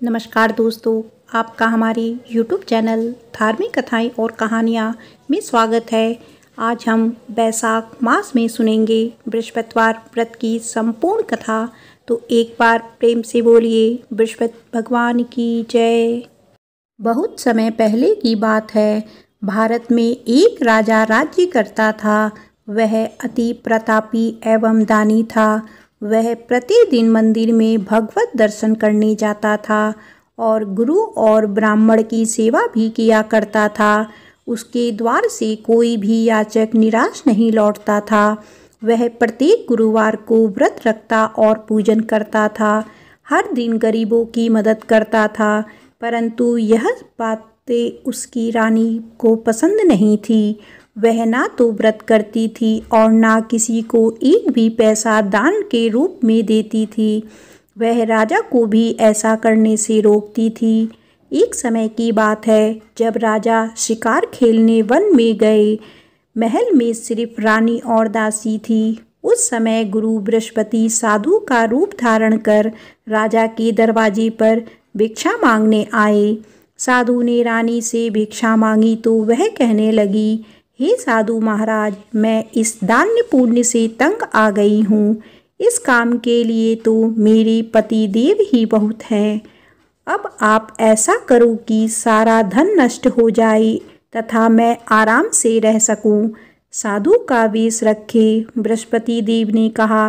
नमस्कार दोस्तों, आपका हमारे YouTube चैनल धार्मिक कथाएं और कहानियाँ में स्वागत है। आज हम बैसाख मास में सुनेंगे बृहस्पतिवार व्रत की संपूर्ण कथा। तो एक बार प्रेम से बोलिए बृहस्पति भगवान की जय। बहुत समय पहले की बात है। भारत में एक राजा राज्य करता था। वह अति प्रतापी एवं दानी था। वह प्रतिदिन मंदिर में भगवत दर्शन करने जाता था और गुरु और ब्राह्मण की सेवा भी किया करता था। उसके द्वार से कोई भी याचक निराश नहीं लौटता था। वह प्रत्येक गुरुवार को व्रत रखता और पूजन करता था। हर दिन गरीबों की मदद करता था, परंतु यह बातें उसकी रानी को पसंद नहीं थी। वह ना तो व्रत करती थी और ना किसी को एक भी पैसा दान के रूप में देती थी। वह राजा को भी ऐसा करने से रोकती थी। एक समय की बात है, जब राजा शिकार खेलने वन में गए। महल में सिर्फ रानी और दासी थी। उस समय गुरु बृहस्पति साधु का रूप धारण कर राजा के दरवाजे पर भिक्षा मांगने आए। साधु ने रानी से भिक्षा मांगी तो वह कहने लगी, हे साधु महाराज, मैं इस दान्य पुण्य से तंग आ गई हूँ। इस काम के लिए तो मेरे पति देव ही बहुत हैं। अब आप ऐसा करो कि सारा धन नष्ट हो जाए तथा मैं आराम से रह सकूं। साधु का वेश रखे बृहस्पति देव ने कहा,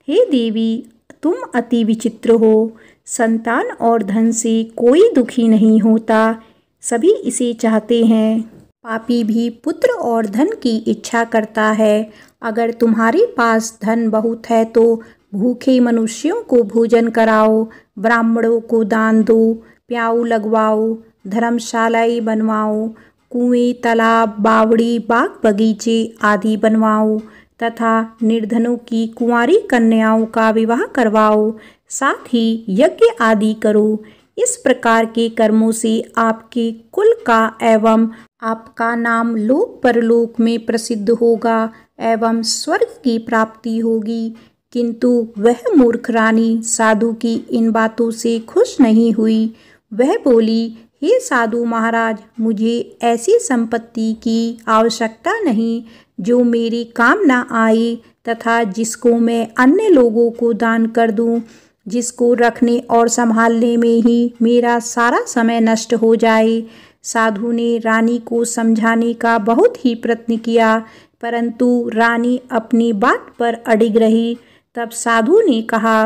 हे देवी, तुम अति विचित्र हो। संतान और धन से कोई दुखी नहीं होता, सभी इसे चाहते हैं। पापी भी पुत्र और धन की इच्छा करता है। अगर तुम्हारे पास धन बहुत है तो भूखे मनुष्यों को भोजन कराओ, ब्राह्मणों को दान दो, प्याऊ लगवाओ, धर्मशालाएं बनवाओ, कुएं, तालाब, बावड़ी, बाग बगीचे आदि बनवाओ तथा निर्धनों की कुंवारी कन्याओं का विवाह करवाओ। साथ ही यज्ञ आदि करो। इस प्रकार के कर्मों से आपके कुल का एवं आपका नाम लोक परलोक में प्रसिद्ध होगा एवं स्वर्ग की प्राप्ति होगी। किंतु वह मूर्ख रानी साधु की इन बातों से खुश नहीं हुई। वह बोली, हे साधु महाराज, मुझे ऐसी संपत्ति की आवश्यकता नहीं जो मेरे काम न आए तथा जिसको मैं अन्य लोगों को दान कर दूं, जिसको रखने और संभालने में ही मेरा सारा समय नष्ट हो जाए। साधु ने रानी को समझाने का बहुत ही प्रयत्न किया, परंतु रानी अपनी बात पर अडिग रही। तब साधु ने कहा,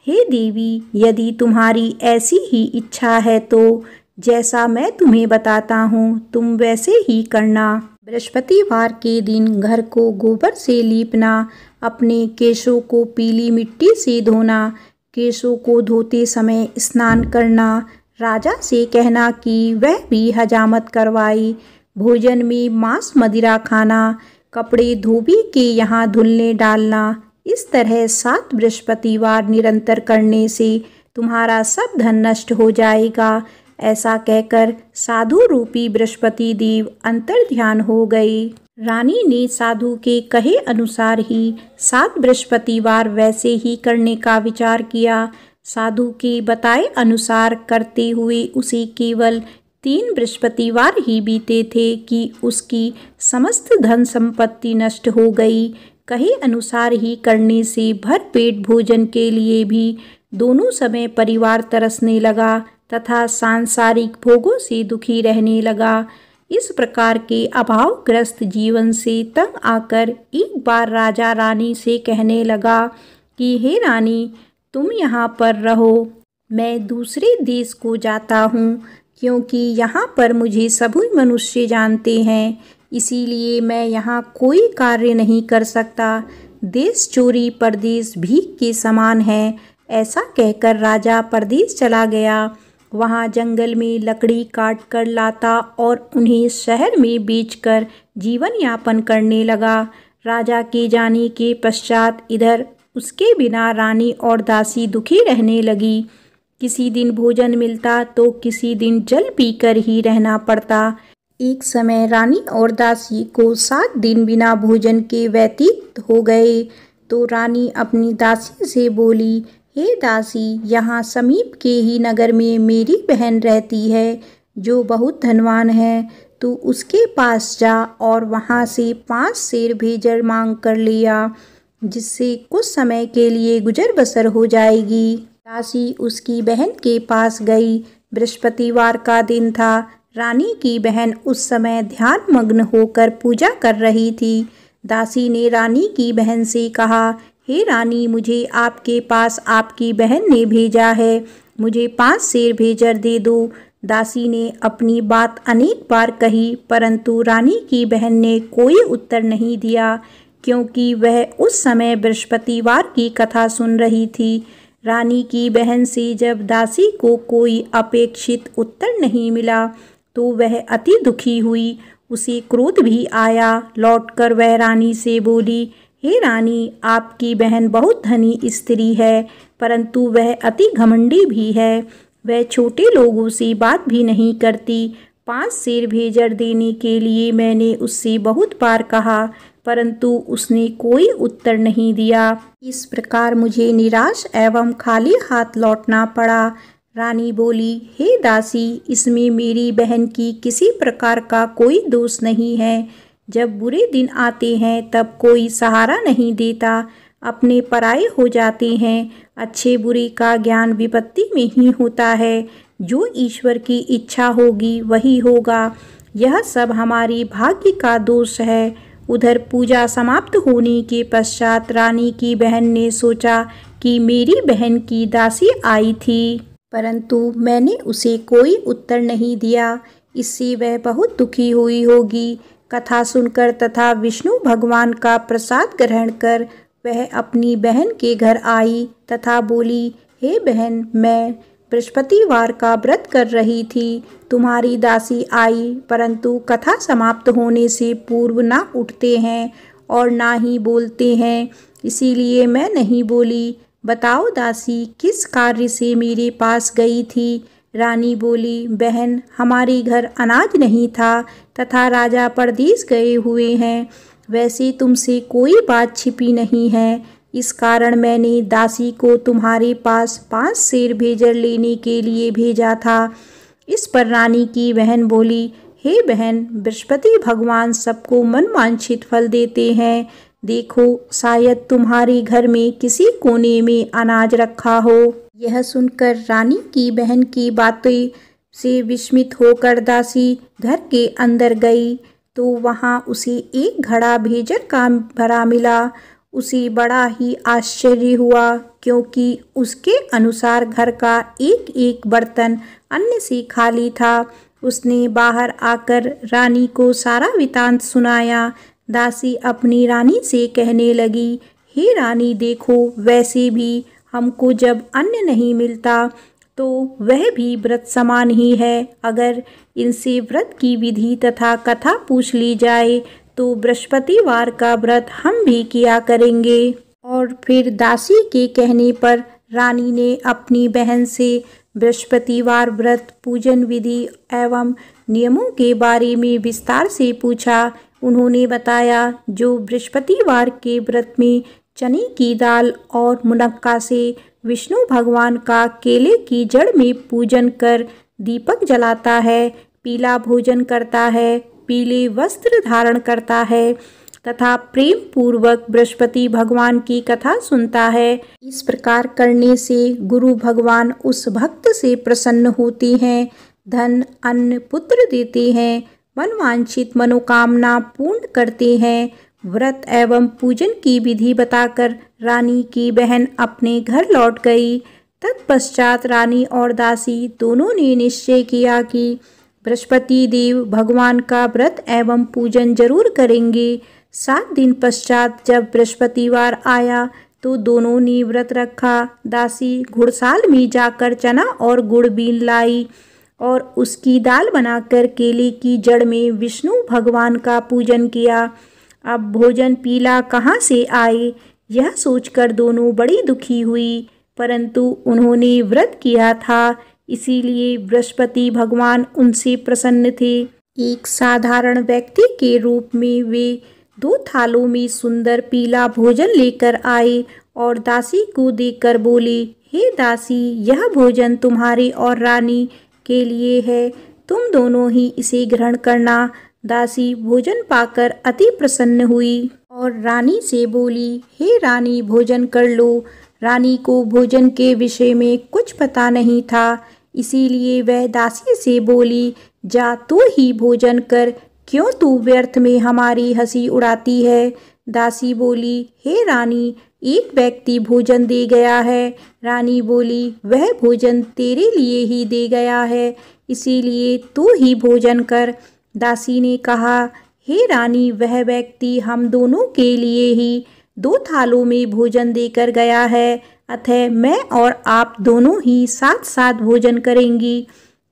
हे देवी, यदि तुम्हारी ऐसी ही इच्छा है तो जैसा मैं तुम्हें बताता हूँ तुम वैसे ही करना। बृहस्पतिवार के दिन घर को गोबर से लीपना, अपने केशों को पीली मिट्टी से धोना, केशों को धोते समय स्नान करना, राजा से कहना कि वह भी हजामत करवाए, भोजन में मांस मदिरा खाना, कपड़े धोबी के यहाँ धुलने डालना। इस तरह 7 बृहस्पतिवार निरंतर करने से तुम्हारा सब धन नष्ट हो जाएगा। ऐसा कहकर साधु रूपी बृहस्पति देव अंतर्ध्यान हो गए। रानी ने साधु के कहे अनुसार ही 7 बृहस्पतिवार वैसे ही करने का विचार किया। साधु के बताए अनुसार करते हुए उसे केवल 3 बृहस्पतिवार ही बीते थे कि उसकी समस्त धन संपत्ति नष्ट हो गई। कहे अनुसार ही करने से भरपेट भोजन के लिए भी दोनों समय परिवार तरसने लगा तथा सांसारिक भोगों से दुखी रहने लगा। इस प्रकार के अभावग्रस्त जीवन से तंग आकर एक बार राजा रानी से कहने लगा कि हे रानी, तुम यहाँ पर रहो, मैं दूसरे देश को जाता हूँ, क्योंकि यहाँ पर मुझे सभी मनुष्य जानते हैं, इसीलिए मैं यहाँ कोई कार्य नहीं कर सकता। देश चोरी परदेश भीख के समान है। ऐसा कहकर राजा परदेश चला गया। वहाँ जंगल में लकड़ी काट कर लाता और उन्हें शहर में बेचकर जीवन यापन करने लगा। राजा के जाने के पश्चात इधर उसके बिना रानी और दासी दुखी रहने लगी। किसी दिन भोजन मिलता तो किसी दिन जल पीकर ही रहना पड़ता। एक समय रानी और दासी को 7 दिन बिना भोजन के व्यतीत हो गए तो रानी अपनी दासी से बोली, हे दासी, यहाँ समीप के ही नगर में मेरी बहन रहती है जो बहुत धनवान है। तू उसके पास जा और वहाँ से 5 सेर भेजर मांग कर लिया, जिससे कुछ समय के लिए गुजर बसर हो जाएगी। दासी उसकी बहन के पास गई। बृहस्पतिवार का दिन था। रानी की बहन उस समय ध्यान मग्न होकर पूजा कर रही थी। दासी ने रानी की बहन से कहा, हे रानी, मुझे आपके पास आपकी बहन ने भेजा है, मुझे 5 सेर भेजर दे दो। दासी ने अपनी बात अनेक बार कही, परंतु रानी की बहन ने कोई उत्तर नहीं दिया, क्योंकि वह उस समय बृहस्पतिवार की कथा सुन रही थी। रानी की बहन से जब दासी को कोई अपेक्षित उत्तर नहीं मिला तो वह अति दुखी हुई। उसे क्रोध भी आया। लौटकर वह रानी से बोली, हे रानी, आपकी बहन बहुत धनी स्त्री है, परंतु वह अति घमंडी भी है। वह छोटे लोगों से बात भी नहीं करती। 5 सेर भेजर देने के लिए मैंने उससे बहुत बार कहा, परंतु उसने कोई उत्तर नहीं दिया। इस प्रकार मुझे निराश एवं खाली हाथ लौटना पड़ा। रानी बोली, हे दासी, इसमें मेरी बहन की किसी प्रकार का कोई दोष नहीं है। जब बुरे दिन आते हैं तब कोई सहारा नहीं देता, अपने पराये हो जाते हैं। अच्छे बुरे का ज्ञान विपत्ति में ही होता है। जो ईश्वर की इच्छा होगी वही होगा। यह सब हमारी भाग्य का दोष है। उधर पूजा समाप्त होने के पश्चात रानी की बहन ने सोचा कि मेरी बहन की दासी आई थी, परंतु मैंने उसे कोई उत्तर नहीं दिया। इससे वह बहुत दुखी हुई होगी। कथा सुनकर तथा विष्णु भगवान का प्रसाद ग्रहण कर वह अपनी बहन के घर आई तथा बोली, हे बहन, मैं बृहस्पतिवार का व्रत कर रही थी। तुम्हारी दासी आई, परंतु कथा समाप्त होने से पूर्व ना उठते हैं और ना ही बोलते हैं, इसीलिए मैं नहीं बोली। बताओ दासी, किस कार्य से मेरे पास गई थी? रानी बोली, बहन, हमारे घर अनाज नहीं था तथा राजा परदेश गए हुए हैं। वैसे तुमसे कोई बात छिपी नहीं है, इस कारण मैंने दासी को तुम्हारे पास 5 सेर भेजर लेने के लिए भेजा था। इस पर रानी की बहन बोली, हे बहन, बृहस्पति भगवान सबको मनवांछित फल देते हैं। देखो, शायद तुम्हारे घर में किसी कोने में अनाज रखा हो। यह सुनकर रानी की बहन की बातें से विस्मित होकर दासी घर के अंदर गई तो वहाँ उसे एक घड़ा भेजर का भरा मिला। उसे बड़ा ही आश्चर्य हुआ, क्योंकि उसके अनुसार घर का एक एक बर्तन अन्न से खाली था। उसने बाहर आकर रानी को सारा वृत्तांत सुनाया। दासी अपनी रानी से कहने लगी, हे रानी, देखो, वैसे भी हमको जब अन्न नहीं मिलता तो वह भी व्रत समान ही है। अगर इनसे व्रत की विधि तथा कथा पूछ ली जाए तो बृहस्पतिवार का व्रत हम भी किया करेंगे। और फिर दासी के कहने पर रानी ने अपनी बहन से बृहस्पतिवार व्रत पूजन विधि एवं नियमों के बारे में विस्तार से पूछा। उन्होंने बताया, जो बृहस्पतिवार के व्रत में चने की दाल और मुनक्का से विष्णु भगवान का केले की जड़ में पूजन कर दीपक जलाता है, पीला भोजन करता है, पीले वस्त्र धारण करता है तथा प्रेम पूर्वक बृहस्पति भगवान की कथा सुनता है, इस प्रकार करने से गुरु भगवान उस भक्त से प्रसन्न होते हैं, धन अन्न पुत्र देते हैं, मनवांछित मनोकामना पूर्ण करते हैं। व्रत एवं पूजन की विधि बताकर रानी की बहन अपने घर लौट गई। तत्पश्चात रानी और दासी दोनों ने निश्चय किया कि बृहस्पति देव भगवान का व्रत एवं पूजन जरूर करेंगे। 7 दिन पश्चात जब बृहस्पतिवार आया तो दोनों ने व्रत रखा। दासी घुड़साल में जाकर चना और गुड़ बीन लाई और उसकी दाल बनाकर केले की जड़ में विष्णु भगवान का पूजन किया। अब भोजन पीला कहाँ से आए, यह सोचकर दोनों बड़ी दुखी हुई, परंतु उन्होंने व्रत किया था, इसीलिए बृहस्पति भगवान उनसे प्रसन्न थे। एक साधारण व्यक्ति के रूप में वे 2 थालों में सुंदर पीला भोजन लेकर आए और दासी को देकर बोले, हे दासी, यह भोजन तुम्हारी और रानी के लिए है, तुम दोनों ही इसे ग्रहण करना। दासी भोजन पाकर अति प्रसन्न हुई और रानी से बोली, हे रानी, भोजन कर लो। रानी को भोजन के विषय में कुछ पता नहीं था, इसीलिए वह दासी से बोली, जा तू ही भोजन कर, क्यों तू व्यर्थ में हमारी हंसी उड़ाती है। दासी बोली, हे रानी, एक व्यक्ति भोजन दे गया है। रानी बोली, वह भोजन तेरे लिए ही दे गया है, इसीलिए तू ही भोजन कर। दासी ने कहा, हे रानी, वह व्यक्ति हम दोनों के लिए ही 2 थालों में भोजन देकर गया है, अतः मैं और आप दोनों ही साथ साथ भोजन करेंगी।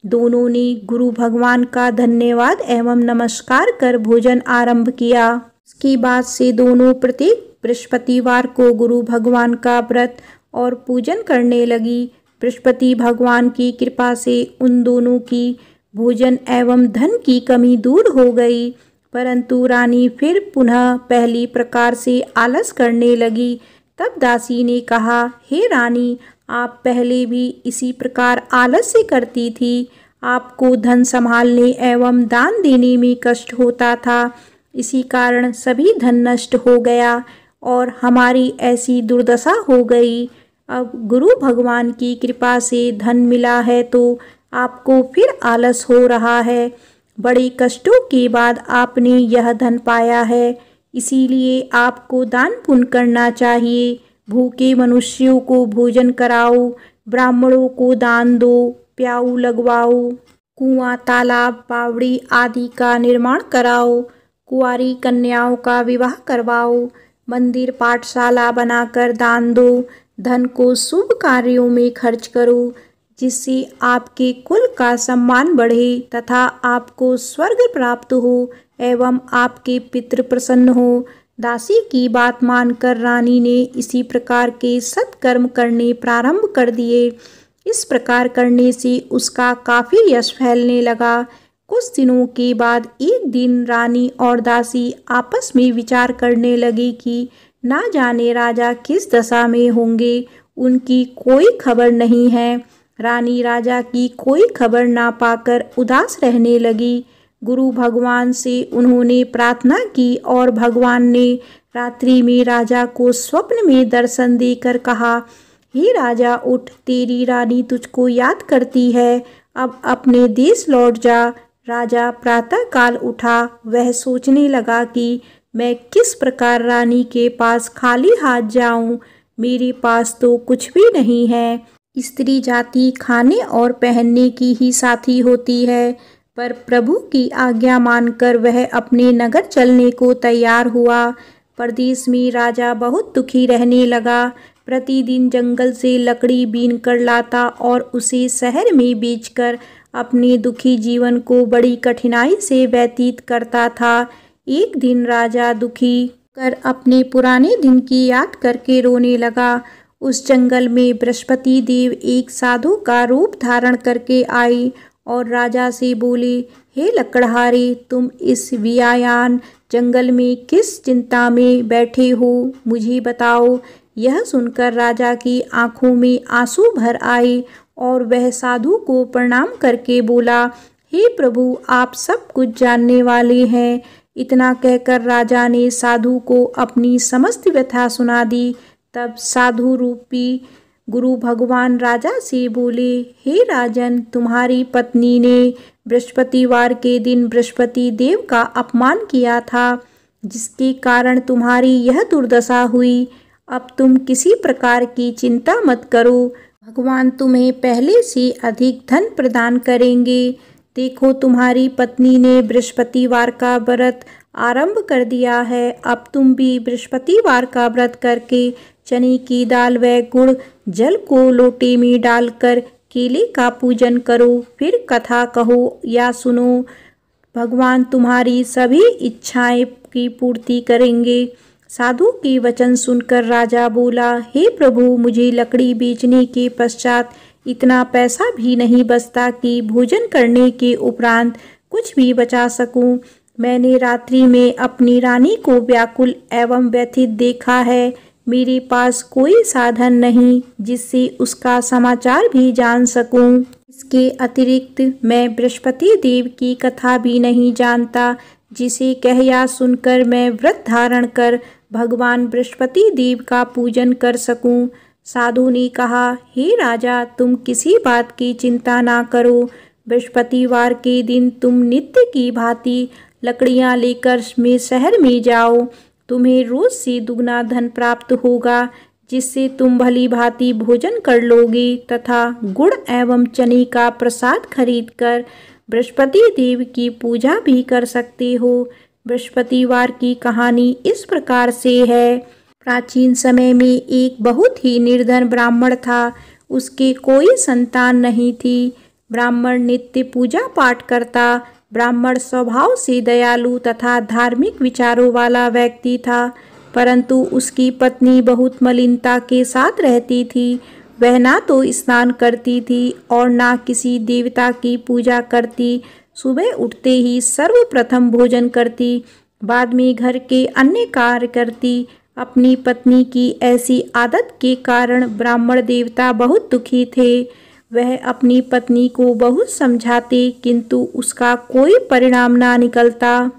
दोनों ने गुरु भगवान का धन्यवाद एवं नमस्कार कर भोजन आरंभ किया। इसके बाद से दोनों प्रत्येक बृहस्पतिवार को गुरु भगवान का व्रत और पूजन करने लगी। बृहस्पति भगवान की कृपा से उन दोनों की भोजन एवं धन की कमी दूर हो गई, परंतु रानी फिर पुनः पहली प्रकार से आलस करने लगी। तब दासी ने कहा, हे रानी, आप पहले भी इसी प्रकार आलस्य करती थी। आपको धन संभालने एवं दान देने में कष्ट होता था, इसी कारण सभी धन नष्ट हो गया और हमारी ऐसी दुर्दशा हो गई। अब गुरु भगवान की कृपा से धन मिला है तो आपको फिर आलस हो रहा है। बड़े कष्टों के बाद आपने यह धन पाया है, इसीलिए आपको दान पुण्य करना चाहिए। भूखे मनुष्यों को भोजन कराओ, ब्राह्मणों को दान दो, प्याऊ लगवाओ, कुआं, तालाब, बावड़ी आदि का निर्माण कराओ, कुंवारी कन्याओं का विवाह करवाओ, मंदिर पाठशाला बनाकर दान दो, धन को शुभ कार्यों में खर्च करो, जिससे आपके कुल का सम्मान बढ़े तथा आपको स्वर्ग प्राप्त हो एवं आपके पितृ प्रसन्न हो। दासी की बात मानकर रानी ने इसी प्रकार के सत्कर्म करने प्रारंभ कर दिए। इस प्रकार करने से उसका काफी यश फैलने लगा। कुछ दिनों के बाद एक दिन रानी और दासी आपस में विचार करने लगी कि ना जाने राजा किस दशा में होंगे, उनकी कोई खबर नहीं है। रानी राजा की कोई खबर ना पाकर उदास रहने लगी। गुरु भगवान से उन्होंने प्रार्थना की और भगवान ने रात्रि में राजा को स्वप्न में दर्शन देकर कहा, हे राजा, उठ, तेरी रानी तुझको याद करती है, अब अपने देश लौट जा। राजा प्रातःकाल उठा। वह सोचने लगा कि मैं किस प्रकार रानी के पास खाली हाथ जाऊं, मेरे पास तो कुछ भी नहीं है। स्त्री जाति खाने और पहनने की ही साथी होती है, पर प्रभु की आज्ञा मानकर वह अपने नगर चलने को तैयार हुआ। प्रदेश में राजा बहुत दुखी रहने लगा। प्रतिदिन जंगल से लकड़ी बीन कर लाता और उसे शहर में बेचकर अपने दुखी जीवन को बड़ी कठिनाई से व्यतीत करता था। एक दिन राजा दुखी कर अपने पुराने दिन की याद करके रोने लगा। उस जंगल में बृहस्पति देव एक साधु का रूप धारण करके आई और राजा से बोले, हे लकड़हारे, तुम इस वियायान जंगल में किस चिंता में बैठे हो, मुझे बताओ। यह सुनकर राजा की आंखों में आंसू भर आए और वह साधु को प्रणाम करके बोला, हे प्रभु, आप सब कुछ जानने वाले हैं। इतना कहकर राजा ने साधु को अपनी समस्त व्यथा सुना दी। तब साधु रूपी गुरु भगवान राजा से बोले, हे राजन, तुम्हारी पत्नी ने बृहस्पतिवार के दिन बृहस्पति देव का अपमान किया था, जिसके कारण तुम्हारी यह दुर्दशा हुई। अब तुम किसी प्रकार की चिंता मत करो, भगवान तुम्हें पहले से अधिक धन प्रदान करेंगे। देखो, तुम्हारी पत्नी ने बृहस्पतिवार का व्रत आरंभ कर दिया है। अब तुम भी बृहस्पतिवार का व्रत करके चने की दाल व गुड़ जल को लोटे में डालकर केले का पूजन करो, फिर कथा कहो या सुनो। भगवान तुम्हारी सभी इच्छाएं की पूर्ति करेंगे। साधु के वचन सुनकर राजा बोला, हे प्रभु, मुझे लकड़ी बेचने के पश्चात इतना पैसा भी नहीं बचता कि भोजन करने के उपरांत कुछ भी बचा सकूं। मैंने रात्रि में अपनी रानी को व्याकुल एवं व्यथित देखा है। मेरे पास कोई साधन नहीं जिससे उसका समाचार भी जान सकूं। इसके अतिरिक्त मैं बृहस्पति देव की कथा भी नहीं जानता, जिसे कह या सुनकर मैं व्रत धारण कर भगवान बृहस्पति देव का पूजन कर सकूं। साधु ने कहा, हे राजा, तुम किसी बात की चिंता ना करो। बृहस्पतिवार के दिन तुम नित्य की भांति लकड़ियां लेकर शहर में जाओ। तुम्हें रोज से दुगना धन प्राप्त होगा, जिससे तुम भली भांति भोजन कर लोगे तथा गुड़ एवं चने का प्रसाद खरीदकर बृहस्पति देव की पूजा भी कर सकते हो। बृहस्पतिवार की कहानी इस प्रकार से है। प्राचीन समय में एक बहुत ही निर्धन ब्राह्मण था। उसके कोई संतान नहीं थी। ब्राह्मण नित्य पूजा पाठ करता। ब्राह्मण स्वभाव से दयालु तथा धार्मिक विचारों वाला व्यक्ति था, परंतु उसकी पत्नी बहुत मलिनता के साथ रहती थी। वह ना तो स्नान करती थी और ना किसी देवता की पूजा करती। सुबह उठते ही सर्वप्रथम भोजन करती, बाद में घर के अन्य कार्य करती। अपनी पत्नी की ऐसी आदत के कारण ब्राह्मण देवता बहुत दुखी थे। वह अपनी पत्नी को बहुत समझाते, किंतु उसका कोई परिणाम ना निकलता।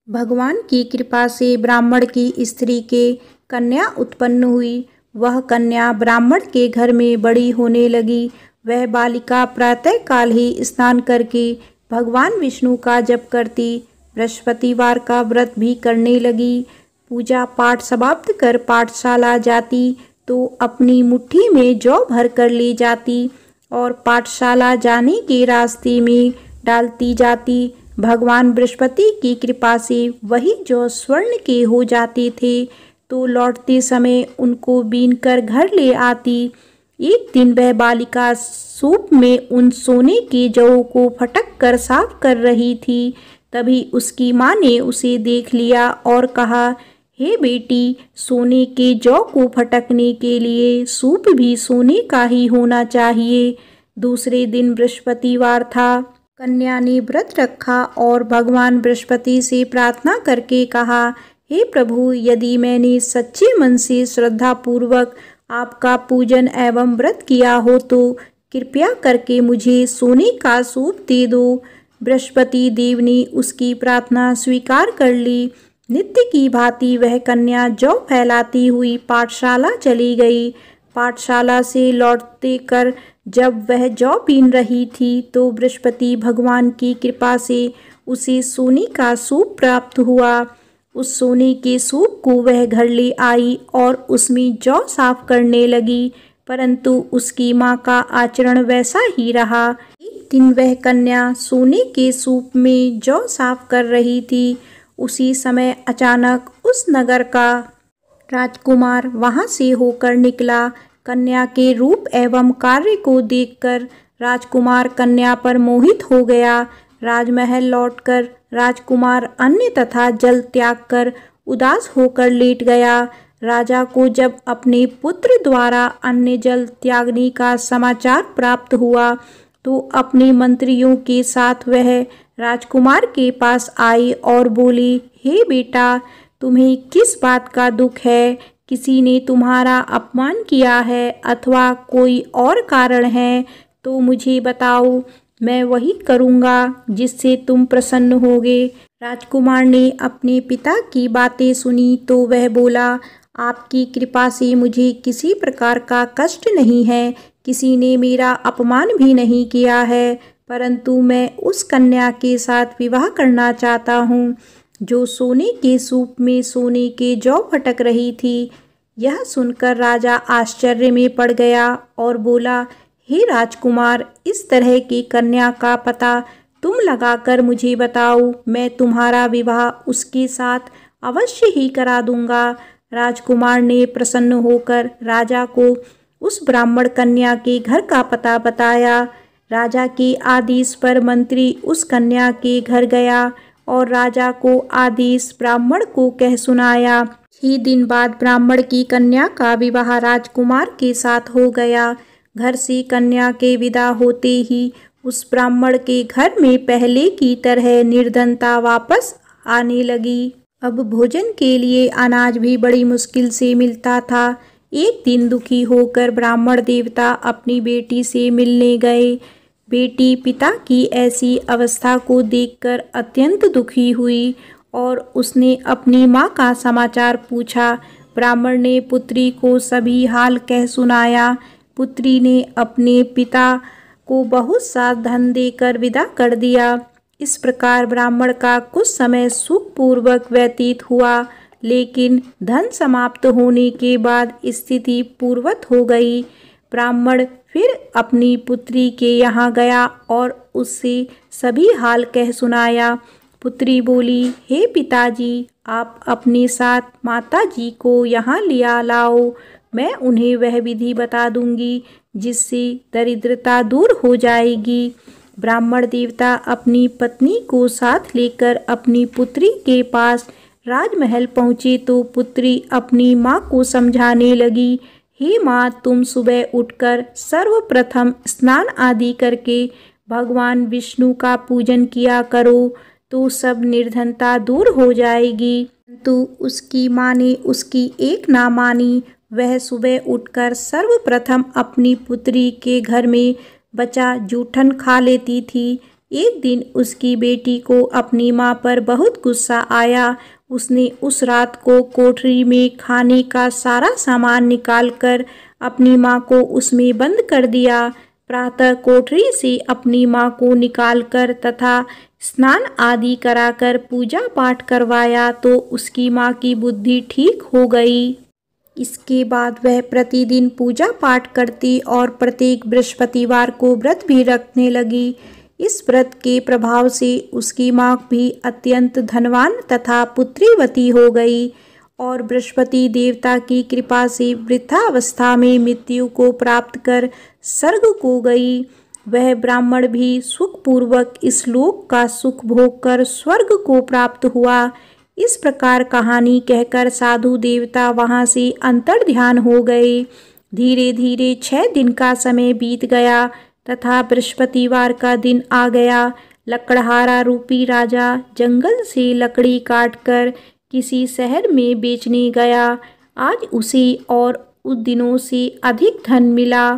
भगवान की कृपा से ब्राह्मण की स्त्री के कन्या उत्पन्न हुई। वह कन्या ब्राह्मण के घर में बड़ी होने लगी। वह बालिका प्रातःकाल ही स्नान करके भगवान विष्णु का जप करती, बृहस्पतिवार का व्रत भी करने लगी। पूजा पाठ समाप्त कर पाठशाला जाती तो अपनी मुट्ठी में जौ भर कर ले जाती और पाठशाला जाने के रास्ते में डालती जाती। भगवान बृहस्पति की कृपा से वही जौ स्वर्ण के हो जाते थे, तो लौटते समय उनको बीनकर घर ले आती। एक दिन वह बालिका सूप में उन सोने के जौ को फटक कर साफ कर रही थी। तभी उसकी माँ ने उसे देख लिया और कहा, हे बेटी, सोने के जौ को फटकने के लिए सूप भी सोने का ही होना चाहिए। दूसरे दिन बृहस्पतिवार था। कन्या ने व्रत रखा और भगवान बृहस्पति से प्रार्थना करके कहा, हे प्रभु, यदि मैंने सच्चे मन से श्रद्धा पूर्वक आपका पूजन एवं व्रत किया हो तो कृपया करके मुझे सोने का सूप दे दो। बृहस्पति देव ने उसकी प्रार्थना स्वीकार कर ली। नित्य की भांति वह कन्या जौ फैलाती हुई पाठशाला चली गई। पाठशाला से लौटते कर जब वह जौ बीन रही थी तो बृहस्पति भगवान की कृपा से उसे सोने का सूप प्राप्त हुआ। उस सोने के सूप को वह घर ले आई और उसमें जौ साफ करने लगी, परंतु उसकी माँ का आचरण वैसा ही रहा। एक दिन वह कन्या सोने के सूप में जौ साफ कर रही थी। उसी समय अचानक उस नगर का राजकुमार वहां से होकर निकला। कन्या के रूप एवं कार्य को देखकर राजकुमार कन्या पर मोहित हो गया। राजमहल लौटकर राजकुमार अन्न तथा जल त्याग कर उदास होकर लेट गया। राजा को जब अपने पुत्र द्वारा अन्न जल त्यागने का समाचार प्राप्त हुआ तो अपने मंत्रियों के साथ वह राजकुमार के पास आई और बोली, हे बेटा, तुम्हें किस बात का दुख है? किसी ने तुम्हारा अपमान किया है अथवा कोई और कारण है तो मुझे बताओ, मैं वही करूँगा जिससे तुम प्रसन्न होगे। राजकुमार ने अपने पिता की बातें सुनी तो वह बोला, आपकी कृपा से मुझे किसी प्रकार का कष्ट नहीं है। किसी ने मेरा अपमान भी नहीं किया है, परंतु मैं उस कन्या के साथ विवाह करना चाहता हूँ जो सोने के सूप में सोने के जौ फटक रही थी। यह सुनकर राजा आश्चर्य में पड़ गया और बोला, हे राजकुमार, इस तरह की कन्या का पता तुम लगाकर मुझे बताओ, मैं तुम्हारा विवाह उसके साथ अवश्य ही करा दूंगा। राजकुमार ने प्रसन्न होकर राजा को उस ब्राह्मण कन्या के घर का पता बताया। राजा के आदेश पर मंत्री उस कन्या के घर गया और राजा को आदेश ब्राह्मण को कह सुनाया। 6 दिन बाद ब्राह्मण की कन्या का विवाह राजकुमार के साथ हो गया। घर से कन्या के विदा होते ही उस ब्राह्मण के घर में पहले की तरह निर्धनता वापस आने लगी। अब भोजन के लिए अनाज भी बड़ी मुश्किल से मिलता था। एक दिन दुखी होकर ब्राह्मण देवता अपनी बेटी से मिलने गए। बेटी पिता की ऐसी अवस्था को देखकर अत्यंत दुखी हुई और उसने अपनी माँ का समाचार पूछा। ब्राह्मण ने पुत्री को सभी हाल कह सुनाया। पुत्री ने अपने पिता को बहुत सा धन देकर विदा कर दिया। इस प्रकार ब्राह्मण का कुछ समय सुखपूर्वक व्यतीत हुआ, लेकिन धन समाप्त होने के बाद स्थिति पूर्ववत हो गई। ब्राह्मण फिर अपनी पुत्री के यहाँ गया और उससे सभी हाल कह सुनाया। पुत्री बोली, हे पिताजी, आप अपने साथ माताजी को यहाँ लिया लाओ। मैं उन्हें वह विधि बता दूंगी जिससे दरिद्रता दूर हो जाएगी। ब्राह्मण देवता अपनी पत्नी को साथ लेकर अपनी पुत्री के पास राजमहल पहुँचे तो पुत्री अपनी माँ को समझाने लगी, हे माँ, तुम सुबह उठकर सर्वप्रथम स्नान आदि करके भगवान विष्णु का पूजन किया करो तो सब निर्धनता दूर हो जाएगी। तो उसकी माँ ने उसकी एक ना मानी। वह सुबह उठकर सर्वप्रथम अपनी पुत्री के घर में बचा जूठन खा लेती थी। एक दिन उसकी बेटी को अपनी माँ पर बहुत गुस्सा आया। उसने उस रात को कोठरी में खाने का सारा सामान निकालकर अपनी माँ को उसमें बंद कर दिया। प्रातः कोठरी से अपनी माँ को निकालकर तथा स्नान आदि कराकर पूजा पाठ करवाया तो उसकी माँ की बुद्धि ठीक हो गई। इसके बाद वह प्रतिदिन पूजा पाठ करती और प्रत्येक बृहस्पतिवार को व्रत भी रखने लगी। इस व्रत के प्रभाव से उसकी माँ भी अत्यंत धनवान तथा पुत्रीवती हो गई और बृहस्पति देवता की कृपा से वृद्धावस्था में मृत्यु को प्राप्त कर स्वर्ग को गई। वह ब्राह्मण भी सुखपूर्वक इस लोक का सुख भोग कर स्वर्ग को प्राप्त हुआ। इस प्रकार कहानी कहकर साधु देवता वहाँ से अंतर्ध्यान हो गए। धीरे धीरे 6 दिन का समय बीत गया तथा बृहस्पतिवार का दिन आ गया। लकड़हारा रूपी राजा जंगल से लकड़ी काटकर किसी शहर में बेचने गया। आज उसे और उस दिनों से अधिक धन मिला।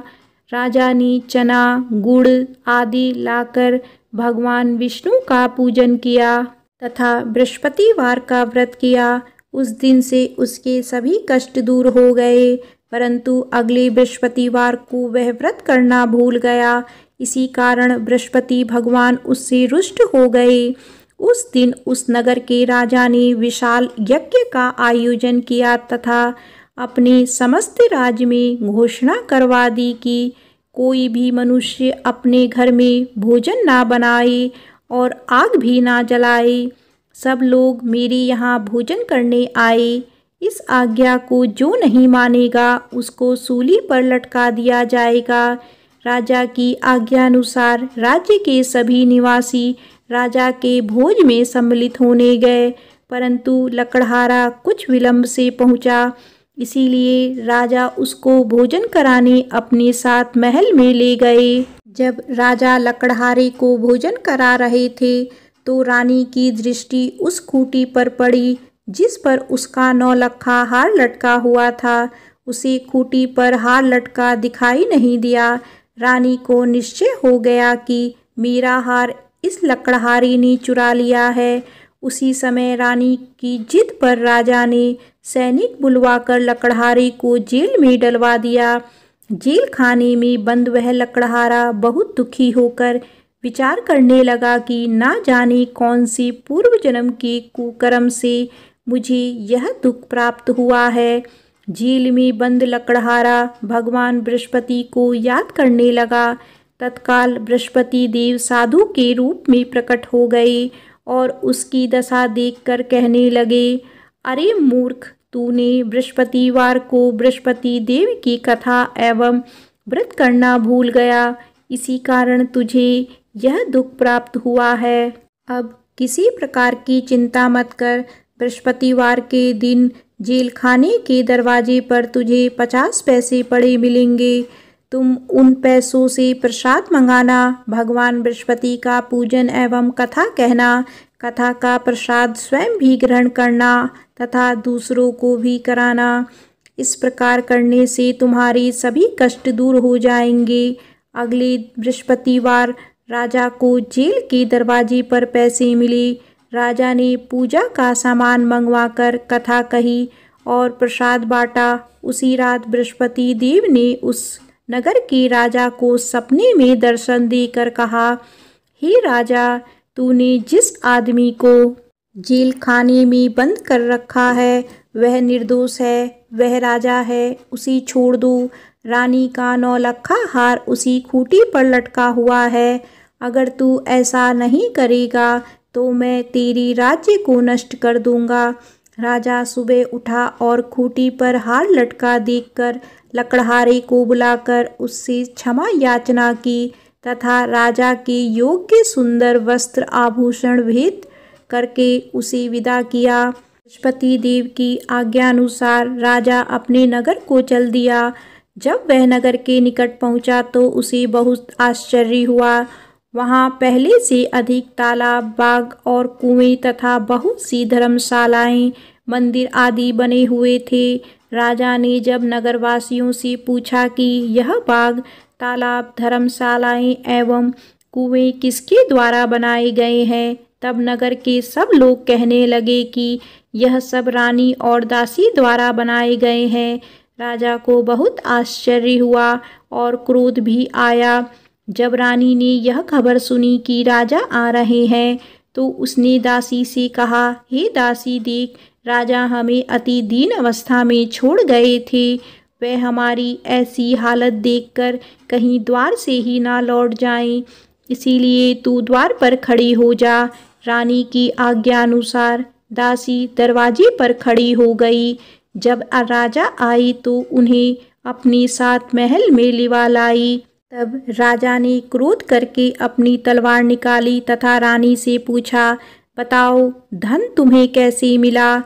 राजा ने चना, गुड़ आदि लाकर भगवान विष्णु का पूजन किया तथा बृहस्पतिवार का व्रत किया। उस दिन से उसके सभी कष्ट दूर हो गए, परंतु अगले बृहस्पतिवार को वह व्रत करना भूल गया। इसी कारण बृहस्पति भगवान उससे रुष्ट हो गए। उस दिन उस नगर के राजा ने विशाल यज्ञ का आयोजन किया तथा अपने समस्त राज्य में घोषणा करवा दी कि कोई भी मनुष्य अपने घर में भोजन ना बनाए और आग भी ना जलाए। सब लोग मेरे यहाँ भोजन करने आए। इस आज्ञा को जो नहीं मानेगा उसको सूली पर लटका दिया जाएगा। राजा की आज्ञानुसार राज्य के सभी निवासी राजा के भोज में सम्मिलित होने गए, परंतु लकड़हारा कुछ विलंब से पहुंचा। इसीलिए राजा उसको भोजन कराने अपने साथ महल में ले गए। जब राजा लकड़हारे को भोजन करा रहे थे तो रानी की दृष्टि उस खूंटी पर पड़ी जिस पर उसका 9 लखा हार लटका हुआ था। उसे खूंटी पर हार लटका दिखाई नहीं दिया। रानी को निश्चय हो गया कि मेरा हार इस लकड़हारे ने चुरा लिया है। उसी समय रानी की जिद पर राजा ने सैनिक बुलवाकर लकड़हारे को जेल में डलवा दिया। जेल खाने में बंद वह लकड़हारा बहुत दुखी होकर विचार करने लगा कि ना जाने कौन सी पूर्व जन्म के कुकर्म से मुझे यह दुख प्राप्त हुआ है। जेल में बंद लकड़हारा भगवान बृहस्पति को याद करने लगा। तत्काल बृहस्पति देव साधु के रूप में प्रकट हो गए और उसकी दशा देखकर कहने लगे, अरे मूर्ख, तूने बृहस्पतिवार को बृहस्पति देव की कथा एवं व्रत करना भूल गया, इसी कारण तुझे यह दुख प्राप्त हुआ है। अब किसी प्रकार की चिंता मत कर। बृहस्पतिवार के दिन जेल खाने के दरवाजे पर तुझे 50 पैसे पड़े मिलेंगे। तुम उन पैसों से प्रसाद मंगाना, भगवान बृहस्पति का पूजन एवं कथा कहना। कथा का प्रसाद स्वयं भी ग्रहण करना तथा दूसरों को भी कराना। इस प्रकार करने से तुम्हारे सभी कष्ट दूर हो जाएंगे। अगले बृहस्पतिवार राजा को जेल के दरवाजे पर पैसे मिले। राजा ने पूजा का सामान मंगवाकर कथा कही और प्रसाद बांटा। उसी रात बृहस्पति देव ने उस नगर के राजा को सपने में दर्शन देकर कहा, हे राजा, तूने जिस आदमी को जेल खाने में बंद कर रखा है वह निर्दोष है, वह राजा है, उसे छोड़ दो। रानी का 9 लखा हार उसी खूंटी पर लटका हुआ है। अगर तू ऐसा नहीं करेगा तो मैं तेरी राज्य को नष्ट कर दूंगा। राजा सुबह उठा और खूंटी पर हार लटका देखकर लकड़हारे को बुलाकर उससे क्षमा याचना की तथा राजा के योग्य सुंदर वस्त्र आभूषण भेंट करके उसे विदा किया। बृहस्पति देव की आज्ञा अनुसार राजा अपने नगर को चल दिया। जब वह नगर के निकट पहुंचा तो उसे बहुत आश्चर्य हुआ। वहां पहले से अधिक तालाब, बाग और कुएं तथा बहुत सी धर्मशालाएं, मंदिर आदि बने हुए थे। राजा ने जब नगरवासियों से पूछा कि यह बाग, तालाब, धर्मशालाएं एवं कुएं किसके द्वारा बनाए गए हैं, तब नगर के सब लोग कहने लगे कि यह सब रानी और दासी द्वारा बनाए गए हैं। राजा को बहुत आश्चर्य हुआ और क्रोध भी आया। जब रानी ने यह खबर सुनी कि राजा आ रहे हैं तो उसने दासी से कहा, हे दासी, देख, राजा हमें अति दीन अवस्था में छोड़ गए थे। वह हमारी ऐसी हालत देखकर कहीं द्वार से ही ना लौट जाएं, इसीलिए तू द्वार पर खड़ी हो जा। रानी की आज्ञा अनुसार दासी दरवाजे पर खड़ी हो गई। जब राजा आई तो उन्हें अपने साथ महल में लिवा लाई। तब राजा ने क्रोध करके अपनी तलवार निकाली तथा रानी से पूछा, बताओ, धन तुम्हें कैसे मिला,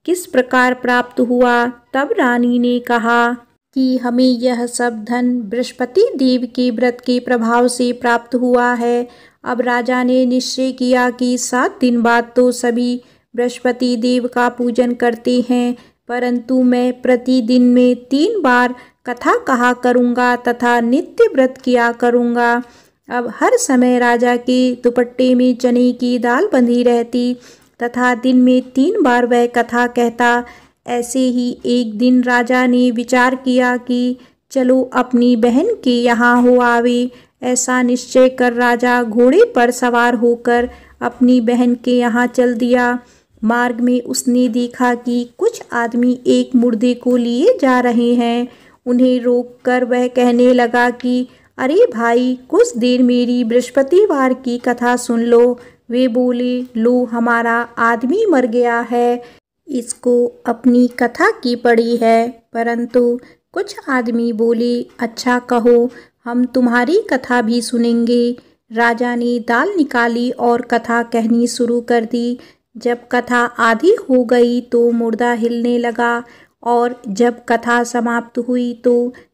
किस प्रकार प्राप्त हुआ? तब रानी ने कहा कि हमें यह सब धन बृहस्पति देव के व्रत के प्रभाव से प्राप्त हुआ है। अब राजा ने निश्चय किया कि 7 दिन बाद तो सभी बृहस्पति देव का पूजन करते हैं, परंतु मैं प्रतिदिन में 3 बार कथा कहा करूँगा तथा नित्य व्रत किया करूँगा। अब हर समय राजा के दुपट्टे में चने की दाल बंधी रहती तथा दिन में 3 बार वह कथा कहता। ऐसे ही एक दिन राजा ने विचार किया कि चलो अपनी बहन के यहाँ हो आवे। ऐसा निश्चय कर राजा घोड़े पर सवार होकर अपनी बहन के यहाँ चल दिया। मार्ग में उसने देखा कि कुछ आदमी एक मुर्दे को लिए जा रहे हैं। उन्हें रोककर वह कहने लगा कि अरे भाई, कुछ देर मेरी बृहस्पतिवार की कथा सुन लो। वे बोले, लो, हमारा आदमी मर गया है, इसको अपनी कथा की पड़ी है। परंतु कुछ आदमी बोले, अच्छा कहो, हम तुम्हारी कथा भी सुनेंगे। राजा ने दाल निकाली और कथा कहनी शुरू कर दी। जब कथा आधी हो गई तो मुर्दा हिलने लगा और जब कथा समाप्त हुई तो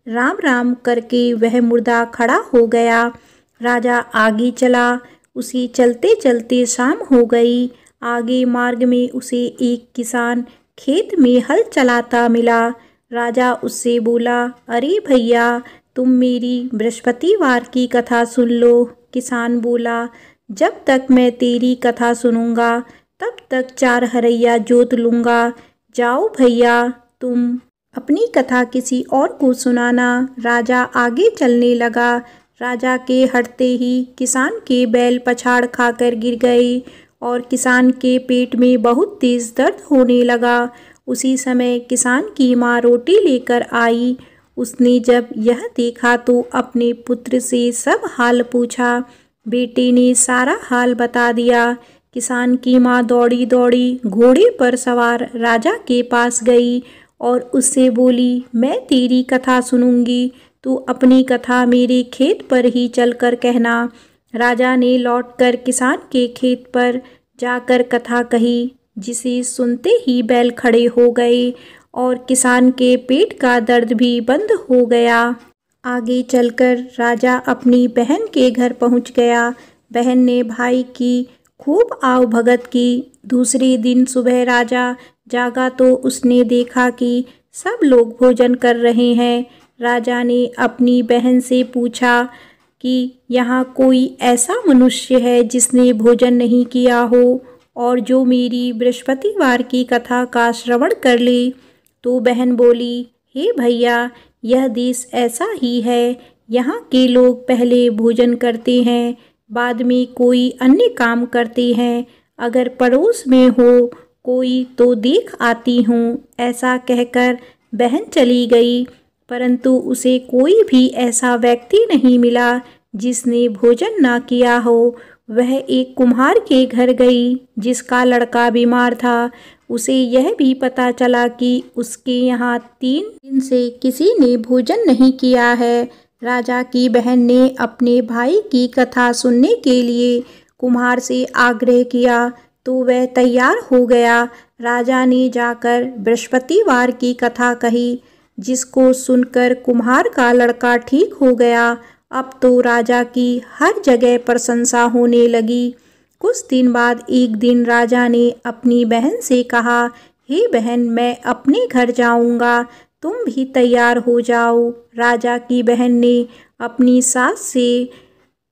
राम राम करके वह मुर्दा खड़ा हो गया। राजा आगे चला। उसे चलते चलते शाम हो गई। आगे मार्ग में उसे एक किसान खेत में हल चलाता मिला। राजा उससे बोला, अरे भैया, तुम मेरी बृहस्पतिवार की कथा सुन लो। किसान बोला, जब तक मैं तेरी कथा सुनूंगा तब तक 4 हरैया जोत लूँगा। जाओ भैया, तुम अपनी कथा किसी और को सुनाना। राजा आगे चलने लगा। राजा के हटते ही किसान के बैल पछाड़ खाकर गिर गए और किसान के पेट में बहुत तेज दर्द होने लगा। उसी समय किसान की माँ रोटी लेकर आई। उसने जब यह देखा तो अपने पुत्र से सब हाल पूछा। बेटे ने सारा हाल बता दिया। किसान की माँ दौड़ी दौड़ी घोड़े पर सवार राजा के पास गई और उससे बोली, मैं तेरी कथा सुनूंगी, तू अपनी कथा मेरे खेत पर ही चलकर कहना। राजा ने लौटकर किसान के खेत पर जाकर कथा कही, जिसे सुनते ही बैल खड़े हो गए और किसान के पेट का दर्द भी बंद हो गया। आगे चलकर राजा अपनी बहन के घर पहुंच गया। बहन ने भाई की खूब आवभगत की। दूसरे दिन सुबह राजा जागा तो उसने देखा कि सब लोग भोजन कर रहे हैं। राजा ने अपनी बहन से पूछा कि यहाँ कोई ऐसा मनुष्य है जिसने भोजन नहीं किया हो और जो मेरी बृहस्पतिवार की कथा का श्रवण कर ले। तो बहन बोली, हे भैया, यह देश ऐसा ही है। यहाँ के लोग पहले भोजन करते हैं, बाद में कोई अन्य काम करते हैं। अगर पड़ोस में हो कोई तो देख आती हूँ। ऐसा कहकर बहन चली गई, परंतु उसे कोई भी ऐसा व्यक्ति नहीं मिला जिसने भोजन ना किया हो। वह एक कुम्हार के घर गई जिसका लड़का बीमार था। उसे यह भी पता चला कि उसके यहाँ 3 दिन से किसी ने भोजन नहीं किया है। राजा की बहन ने अपने भाई की कथा सुनने के लिए कुम्हार से आग्रह किया तो वह तैयार हो गया। राजा ने जाकर बृहस्पतिवार की कथा कही, जिसको सुनकर कुम्हार का लड़का ठीक हो गया। अब तो राजा की हर जगह प्रशंसा होने लगी। कुछ दिन बाद एक दिन राजा ने अपनी बहन से कहा, हे बहन, मैं अपने घर जाऊंगा, तुम भी तैयार हो जाओ। राजा की बहन ने अपनी सास से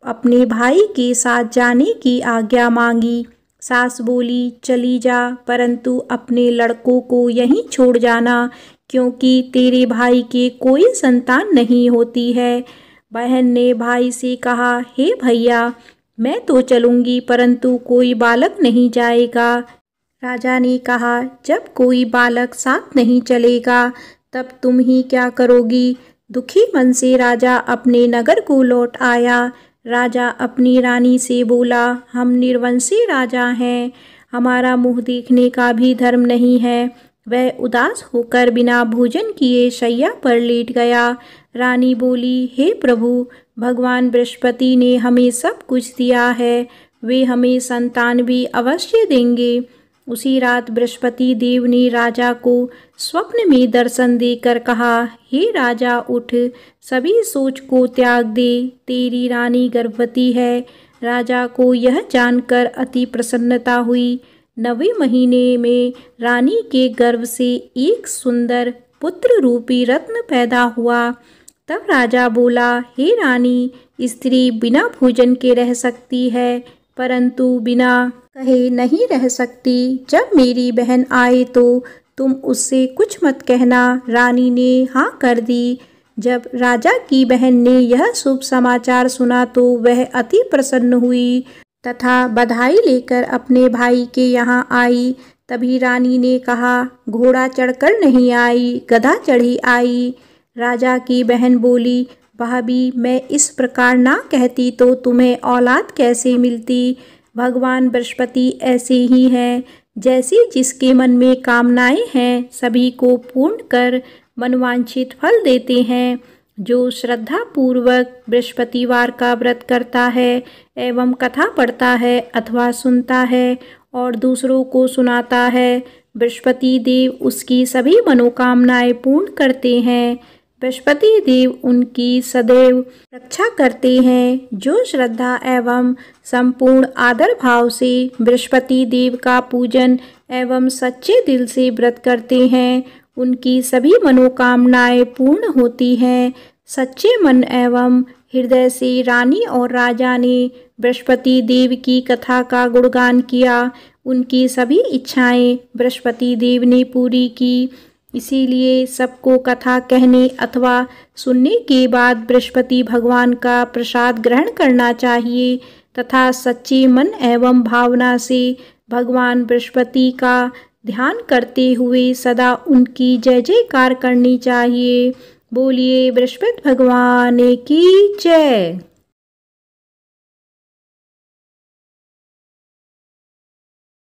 अपने भाई के साथ जाने की आज्ञा मांगी। सास बोली, चली जा, परंतु अपने लड़कों को यहीं छोड़ जाना, क्योंकि तेरे भाई के कोई संतान नहीं होती है। बहन ने भाई से कहा, हे भैया, मैं तो चलूँगी, परंतु कोई बालक नहीं जाएगा। राजा ने कहा, जब कोई बालक साथ नहीं चलेगा तब तुम ही क्या करोगी। दुखी मन से राजा अपने नगर को लौट आया। राजा अपनी रानी से बोला, हम निर्वंशी राजा हैं, हमारा मुँह देखने का भी धर्म नहीं है। वह उदास होकर बिना भोजन किए शैया पर लेट गया। रानी बोली, हे प्रभु, भगवान बृहस्पति ने हमें सब कुछ दिया है, वे हमें संतान भी अवश्य देंगे। उसी रात बृहस्पति देव ने राजा को स्वप्न में दर्शन देकर कहा, हे राजा, उठ, सभी सोच को त्याग दे, तेरी रानी गर्भवती है। राजा को यह जानकर अति प्रसन्नता हुई। 9वें महीने में रानी के गर्भ से एक सुंदर पुत्र रूपी रत्न पैदा हुआ। तब राजा बोला, हे रानी, स्त्री बिना भोजन के रह सकती है, परंतु बिना कहे नहीं रह सकती। जब मेरी बहन आए तो तुम उससे कुछ मत कहना। रानी ने हाँ कर दी। जब राजा की बहन ने यह शुभ समाचार सुना तो वह अति प्रसन्न हुई तथा बधाई लेकर अपने भाई के यहाँ आई। तभी रानी ने कहा, घोड़ा चढ़कर नहीं आई, गधा चढ़ी आई। राजा की बहन बोली, भाभी, मैं इस प्रकार ना कहती तो तुम्हें औलाद कैसे मिलती। भगवान बृहस्पति ऐसे ही हैं, जैसे जिसके मन में कामनाएं हैं सभी को पूर्ण कर मनवांछित फल देते हैं। जो श्रद्धा पूर्वक बृहस्पतिवार का व्रत करता है एवं कथा पढ़ता है अथवा सुनता है और दूसरों को सुनाता है, बृहस्पति देव उसकी सभी मनोकामनाएं पूर्ण करते हैं। बृहस्पति देव उनकी सदैव रक्षा करते हैं। जो श्रद्धा एवं संपूर्ण आदर भाव से बृहस्पति देव का पूजन एवं सच्चे दिल से व्रत करते हैं, उनकी सभी मनोकामनाएं पूर्ण होती हैं। सच्चे मन एवं हृदय से रानी और राजा ने बृहस्पति देव की कथा का गुणगान किया। उनकी सभी इच्छाएं बृहस्पति देव ने पूरी की। इसीलिए सबको कथा कहने अथवा सुनने के बाद बृहस्पति भगवान का प्रसाद ग्रहण करना चाहिए तथा सच्चे मन एवं भावना से भगवान बृहस्पति का ध्यान करते हुए सदा उनकी जय जयकार करनी चाहिए। बोलिए बृहस्पति भगवान की जय।